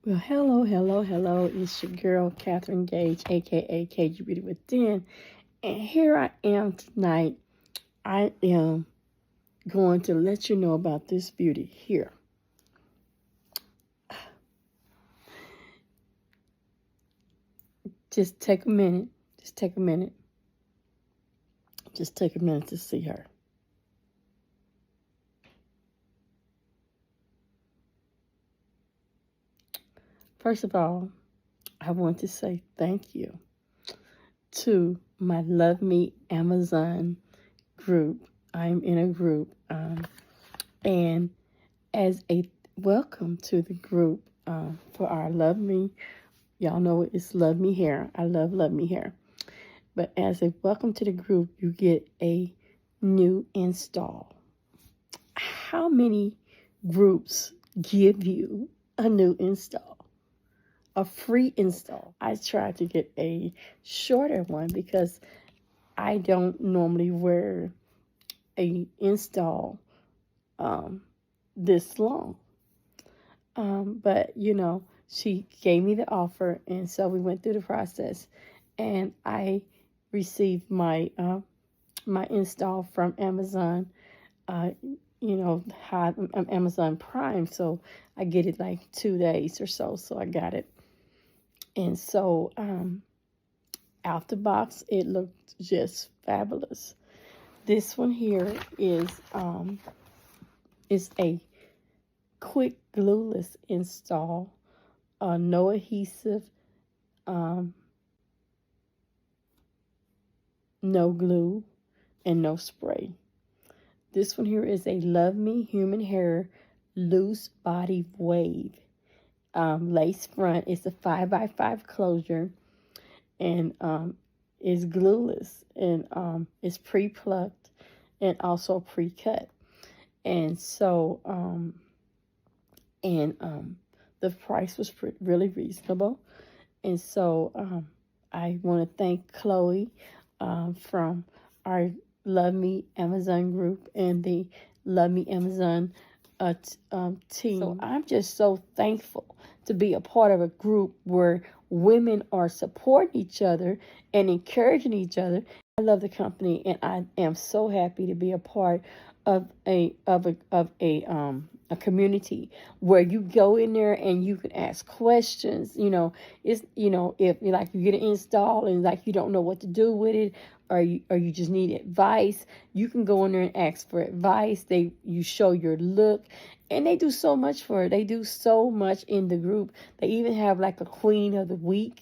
Well, hello, hello, hello. It's your girl, Catherine Gage, aka KG Beauty Within. And here I am tonight. I am going to let you know about this beauty here. Just take a minute. Just take a minute. Just take a minute to see her. First of all, I want to say thank you to my Love Me Amazon group. I'm in a group, and as a welcome to the group for our Love Me, y'all know it's Love Me Hair. I love Me Hair. But as a welcome to the group, you get a new install. How many groups give you a new install? A free install. I tried to get a shorter one because I don't normally wear a install this long. But you know, she gave me the offer, and so we went through the process, and I received my my install from Amazon. Amazon Prime, so I get it like 2 days or so. So I got it. And so out the box, it looked just fabulous. This one here is a quick glueless install, no adhesive, no glue, and no spray. This one here is a Love Me Human Hair Loose Body Wave. Lace front. It's a 5x5 closure, and it's glueless, and it's pre-plucked and also pre-cut. And so the price was really reasonable. And so I want to thank Chloe from our Love Me Amazon group and the Love Me Amazon team. So I'm just so thankful to be a part of a group where women are supporting each other and encouraging each other. I love the company, and I am so happy to be a part of a community where you go in there and you can ask questions. You know, it's if like you get an install and like you don't know what to do with it, or you just need advice, you can go in there and ask for advice. You show your look, and they do so much for it. They do so much in the group. They even have like a Queen of the Week.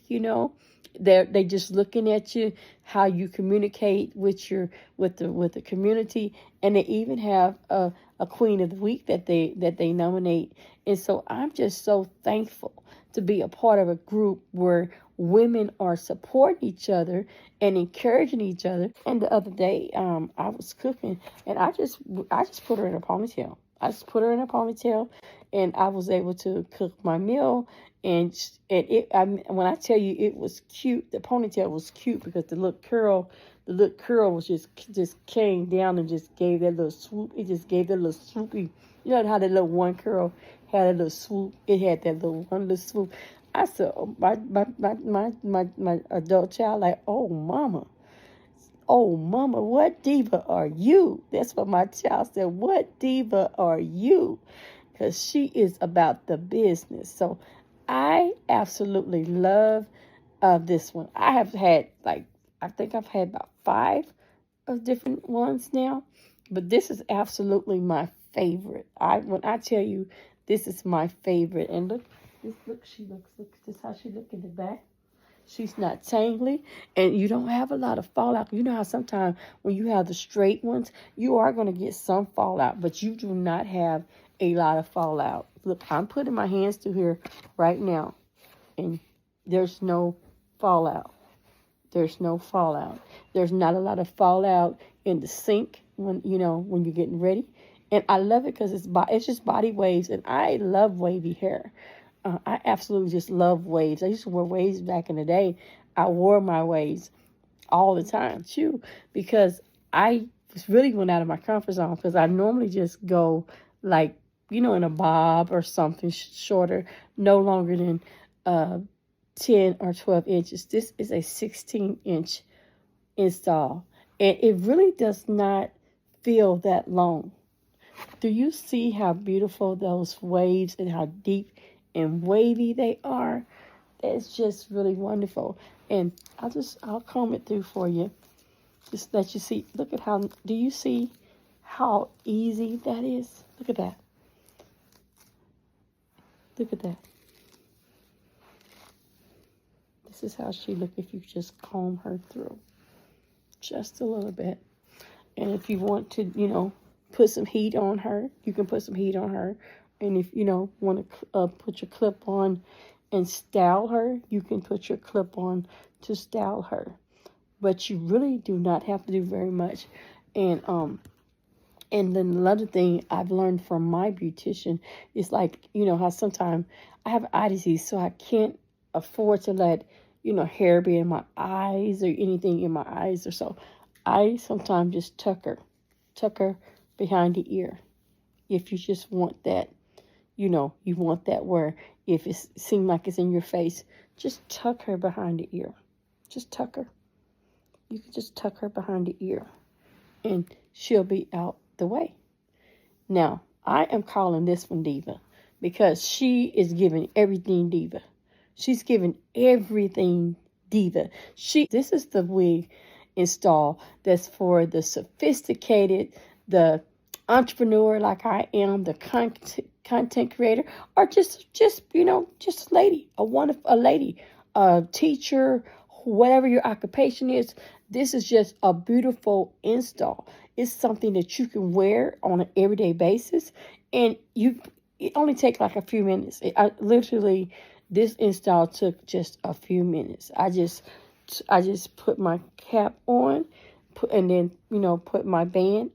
They just looking at you, how you communicate with the community, and they even have a Queen of the Week that they nominate. And so I'm just so thankful to be a part of a group where women are supporting each other and encouraging each other. And the other day, I was cooking, and I just put her in a ponytail. And I was able to cook my meal. And when I tell you it was cute, the ponytail was cute because the little curl was just came down and just gave that little swoop. It just gave that little swoopy. You know how that little one curl had a little swoop? It had that little one little swoop. I said, oh, my adult child, like, oh mama, what diva are you? That's what my child said. What diva are you? Because she is about the business. So I absolutely love this one. I think I've had about 5 of different ones now, but this is absolutely my favorite. When I tell you this is my favorite, and look, this how she look in the back. She's not tangly, and you don't have a lot of fallout. You know how sometimes when you have the straight ones, you are going to get some fallout, but you do not have a lot of fallout. Look, I'm putting my hands through here right now, and there's no fallout. There's no fallout. There's not a lot of fallout in the sink when you're getting ready. And I love it because it's just body waves, and I love wavy hair. I absolutely just love waves. I used to wear waves back in the day. I wore my waves all the time too, because I really went out of my comfort zone, because I normally just go like in a bob or something shorter, no longer than 10 or 12 inches. This is a 16-inch install, and it really does not feel that long. Do you see how beautiful those waves and how deep and wavy they are? It's just really wonderful. And I'll comb it through for you. Just let you see. Look at how, do you see how easy that is? Look at that. Look at that. This is how she look if you just comb her through. Just a little bit. And if you want to, put some heat on her, you can put some heat on her. And if, want to put your clip on and style her, you can put your clip on to style her. But you really do not have to do very much. And then another thing I've learned from my beautician is like, how sometimes I have eye disease, so I can't afford to let, hair be in my eyes or anything in my eyes or so. I sometimes just tuck her behind the ear. If you just want that, you want that where if it seems like it's in your face, just tuck her behind the ear. Just tuck her. You can just tuck her behind the ear and she'll be out the way. Now, I am calling this one Diva because she is giving everything Diva. She's giving everything Diva. This is the wig install that's for the sophisticated, the entrepreneur like I am, the content creator, or just a lady, a lady, a teacher, whatever your occupation is. This is just a beautiful install. It's something that you can wear on an everyday basis, and it only takes like a few minutes. This install took just a few minutes. I just put my cap on, and then put my band,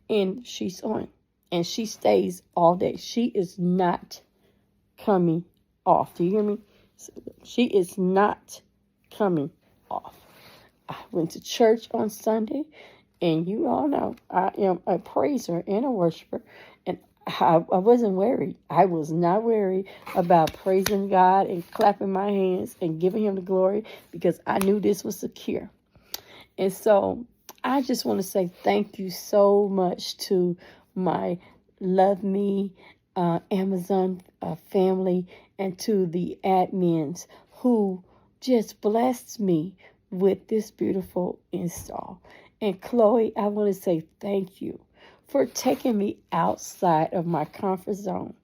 and she's on, and she stays all day. She is not coming off. Do you hear me? She is not coming off. I went to church on Sunday, and you all know I am a praiser and a worshiper, and I wasn't worried. I was not worried about praising God and clapping my hands and giving him the glory because I knew this was secure. And so I just want to say thank you so much to my Luvme Amazon family and to the admins who just blessed me with this beautiful install. And Chloe, I want to say thank you for taking me outside of my comfort zone.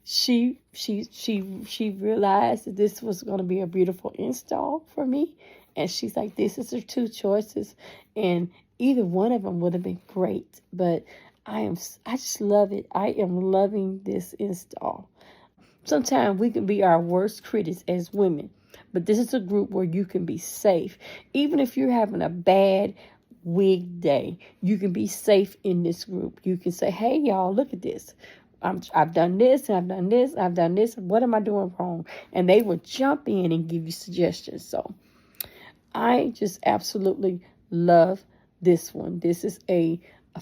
She realized that this was going to be a beautiful install for me, and she's like, "This is her two choices," and either one of them would have been great. But I just love it. I am loving this install. Sometimes we can be our worst critics as women, but this is a group where you can be safe. Even if you're having a bad wig day, you can be safe in this group. You can say, "Hey, y'all, look at this. I've done this, and I've done this, I've done this. What am I doing wrong?" And they will jump in and give you suggestions. So I just absolutely love this one. This is a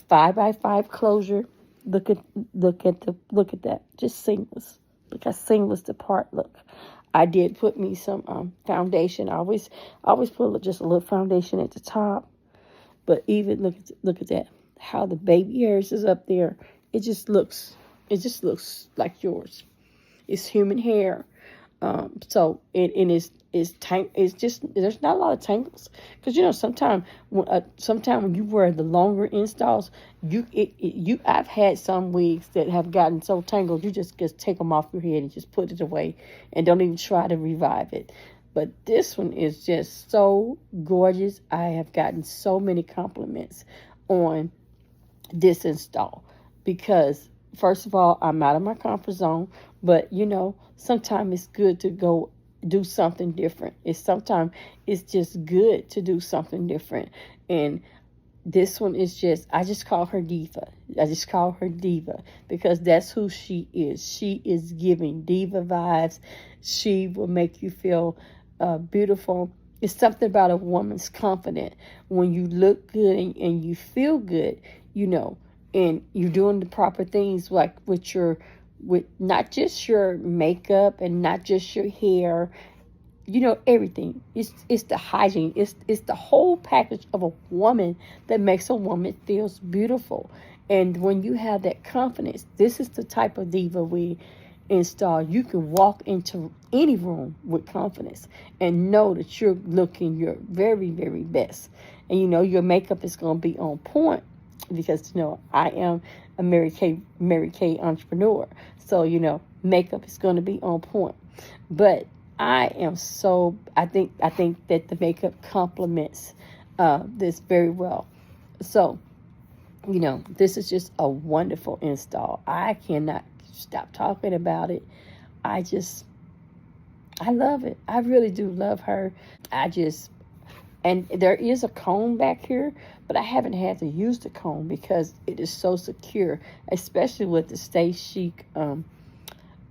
5x5 closure. Look at that. Just seamless. Look how seamless the part look. I did put me some foundation. I always put just a little foundation at the top. But even look at that. How the baby hairs is up there. It just looks like yours. It's human hair. So it's just, there's not a lot of tangles, because sometimes when you wear the longer installs, I've had some wigs that have gotten so tangled you just take them off your head and just put it away and don't even try to revive it. But this one is just so gorgeous. I have gotten so many compliments on this install because, first of all, I'm out of my comfort zone, but sometimes it's good to go do something different. Sometimes it's just good to do something different. And this one is I just call her Diva. I just call her Diva because that's who she is. She is giving Diva vibes. She will make you feel beautiful. It's something about a woman's confidence. When you look good and you feel good, and you're doing the proper things, like with not just your makeup and not just your hair, everything. It's the hygiene. It's the whole package of a woman that makes a woman feels beautiful. And when you have that confidence, this is the type of diva we install. You can walk into any room with confidence and know that you're looking your very, very best. And your makeup is going to be on point, because I am a Mary Kay entrepreneur. So makeup is going to be on point. But I think that the makeup complements this very well. So this is just a wonderful install. I cannot stop talking about it. I love it. I really do love her. And there is a comb back here, but I haven't had to use the comb because it is so secure, especially with the Stay Chic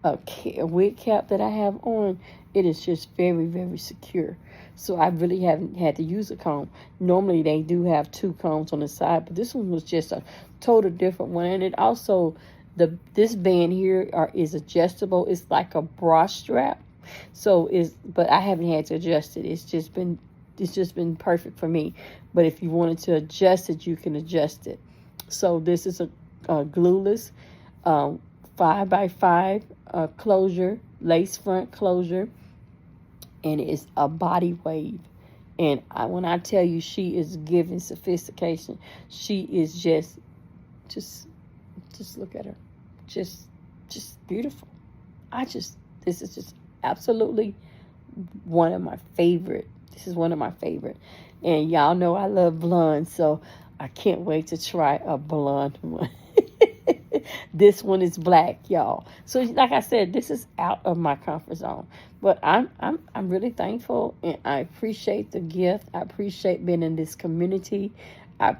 wig cap that I have on. It is just very, very secure. So I really haven't had to use a comb. Normally they do have two combs on the side, but this one was just a total different one. And it also, this band here is adjustable. It's like a bra strap. But I haven't had to adjust it. It's just been perfect for me. But if you wanted to adjust it, you can adjust it. So this is a glueless 5x5 closure, lace front closure. And it's a body wave. And when I tell you she is giving sophistication, she is just look at her. Just beautiful. This is just absolutely one of my favorite. This is one of my favorite. And y'all know I love blonde, so I can't wait to try a blonde one. This one is black, y'all. So like I said, this is out of my comfort zone. But I'm really thankful, and I appreciate the gift. I appreciate being in this community. I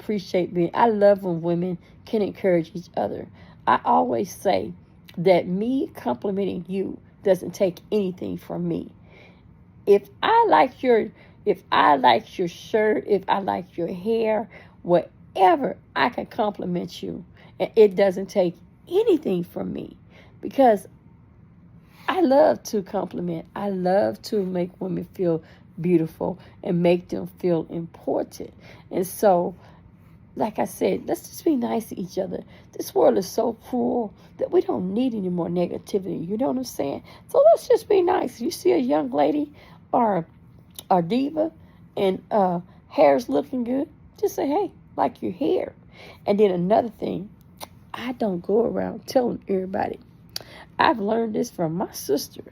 love when women can encourage each other. I always say that me complimenting you doesn't take anything from me. If I like your shirt, if I like your hair, whatever, I can compliment you. And it doesn't take anything from me, because I love to compliment. I love to make women feel beautiful and make them feel important. And so, like I said, let's just be nice to each other. This world is so cruel that we don't need any more negativity. You know what I'm saying? So let's just be nice. You see a young lady or a diva and hair's looking good, just say, hey, like your hair. And then another thing, I don't go around telling everybody. I've learned this from my sister.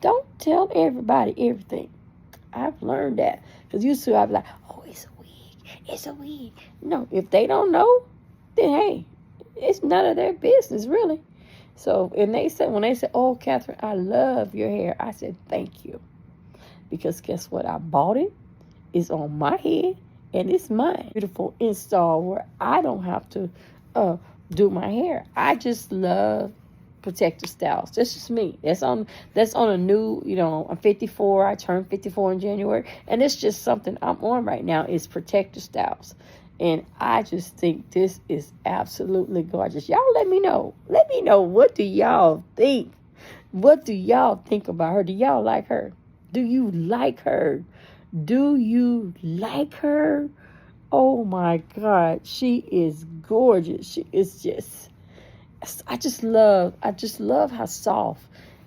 Don't tell everybody everything. I've learned that. Because used to I'd be like, oh, it's a wig. No, if they don't know, then hey, it's none of their business, really. So when they say, oh, Catherine, I love your hair, I said, thank you. Because guess what? I bought it. It's on my head, and it's mine. Beautiful install where I don't have to do my hair. I just love protective styles. That's just me. That's on a new, I'm 54. I turned 54 in January, and it's just something I'm on right now is protective styles. And I just think this is absolutely gorgeous. Y'all let me know. Let me know, what do y'all think? What do y'all think about her? Do y'all like her? Do you like her? Do you like her? Oh my God, she is gorgeous. She is just, I just love how soft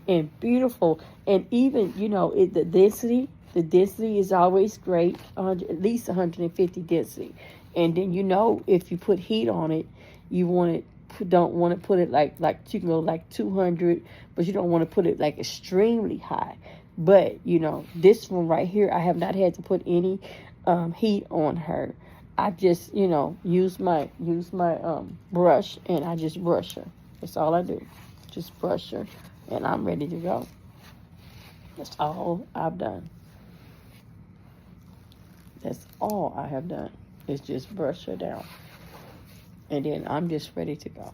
and beautiful, and even, the density is always great, at least 150 density. And then, if you put heat on it, don't want to put it like you can go like 200, but you don't want to put it like extremely high. But, this one right here, I have not had to put any heat on her. I just, use my brush, and I just brush her. That's all I do. Just brush her, and I'm ready to go. That's all I've done. That's all I have done is just brush her down. And then I'm just ready to go.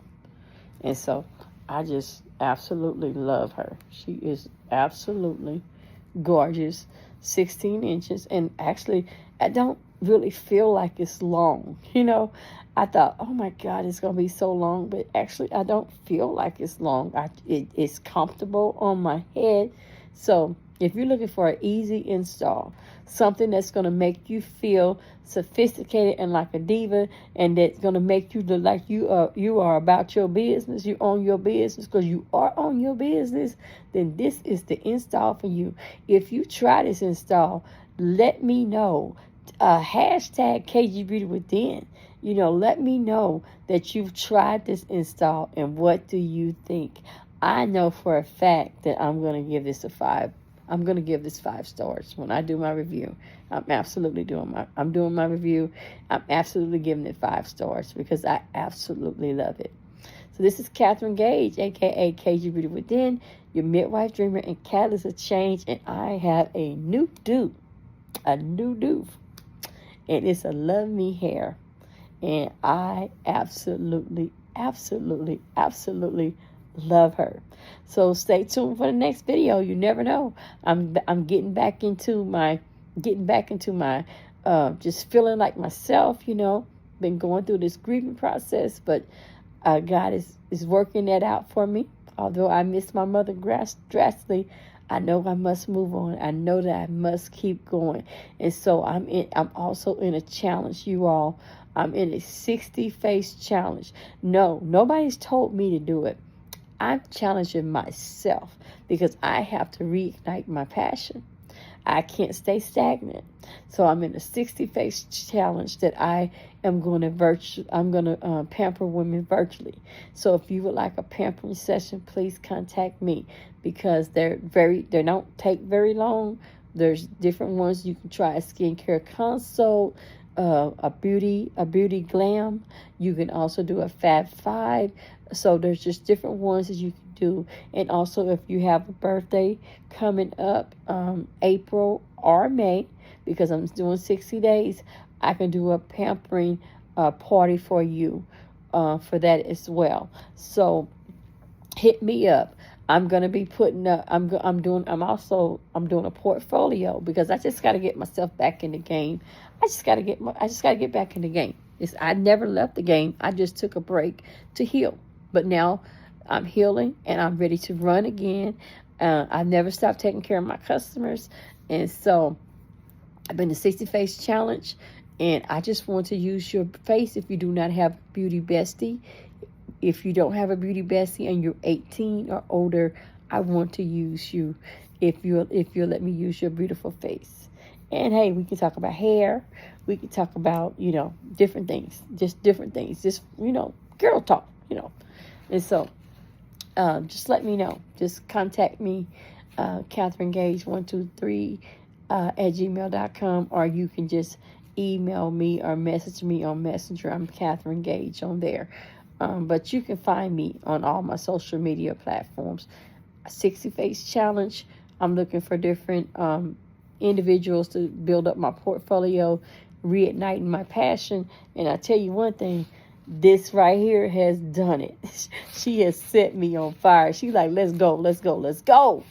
And so I just absolutely love her. She is absolutely gorgeous, 16 inches. And actually, really feel like it's long. I thought, oh my God, it's going to be so long, but actually I don't feel like it's long. It's comfortable on my head. So if you're looking for an easy install, something that's going to make you feel sophisticated and like a diva, and that's going to make you look like you are about your business, you own your business, because you are on your business, then this is the install for you. If you try this install, let me know. Hashtag KG Beauty Within. Let me know that you've tried this install, and what do you think? I know for a fact that I'm going to give this a 5. I'm going to give this 5 stars when I do my review. I'm doing my review. I'm absolutely giving it 5 stars because I absolutely love it. So this is Catherine Gage, a.k.a. KG Beauty Within, your midwife, dreamer, and catalyst of change. And I have a new do. And it's a Love Me hair. And I absolutely, absolutely, absolutely love her. So stay tuned for the next video. You never know. I'm getting back into my just feeling like myself. Been going through this grieving process, but God is working that out for me. Although I miss my mother drastically, I know I must move on. I know that I must keep going. And so I'm also in a challenge, you all. I'm in a 60-face challenge. No, nobody's told me to do it. I'm challenging myself because I have to reignite my passion. I can't stay stagnant. So I'm in a 60-face challenge that I am going to pamper women virtually. So if you would like a pampering session, please contact me, because they don't take very long. There's different ones you can try: a skincare consult, a beauty glam. You can also do a Fab 5. So there's just different ones that you can do. And also, if you have a birthday coming up, April or May, because I'm doing 60 days, I can do a pampering party for you for that as well. So hit me up. I'm gonna be putting up. I'm doing a portfolio, because I just got to get myself back in the game. I just got to get back in the game. I never left the game. I just took a break to heal, but now I'm healing and I'm ready to run again. I've never stopped taking care of my customers, and so I've been the 60 face challenge, and I just want to use your face if you do not have a beauty bestie. If you don't have a beauty bestie and you're 18 or older, I want to use you if you'll let me use your beautiful face. And hey, we can talk about hair. We can talk about, different things. Just different things. Just, girl talk, And so just let me know. Just contact me, Catherine Gage 123 at gmail.com, or you can just email me or message me on Messenger. I'm Catherine Gage on there. But you can find me on all my social media platforms. A 60 face challenge. I'm looking for different individuals to build up my portfolio, reigniting my passion. And I tell you one thing, this right here has done it. She has set me on fire. She's like, let's go.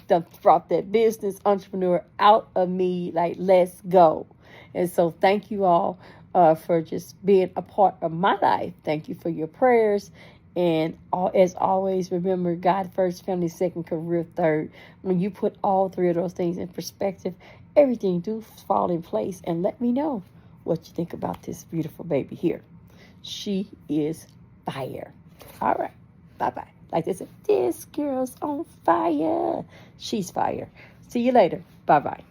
Done brought that business entrepreneur out of me. Like, let's go. And so thank you all for just being a part of my life. Thank you for your prayers. And as always, remember, God first, family second, career third. When you put all 3 of those things in perspective, everything do fall in place. And let me know what you think about this beautiful baby here. She is fire. All right. Bye-bye. Like they said, this girl's on fire. She's fire. See you later. Bye-bye.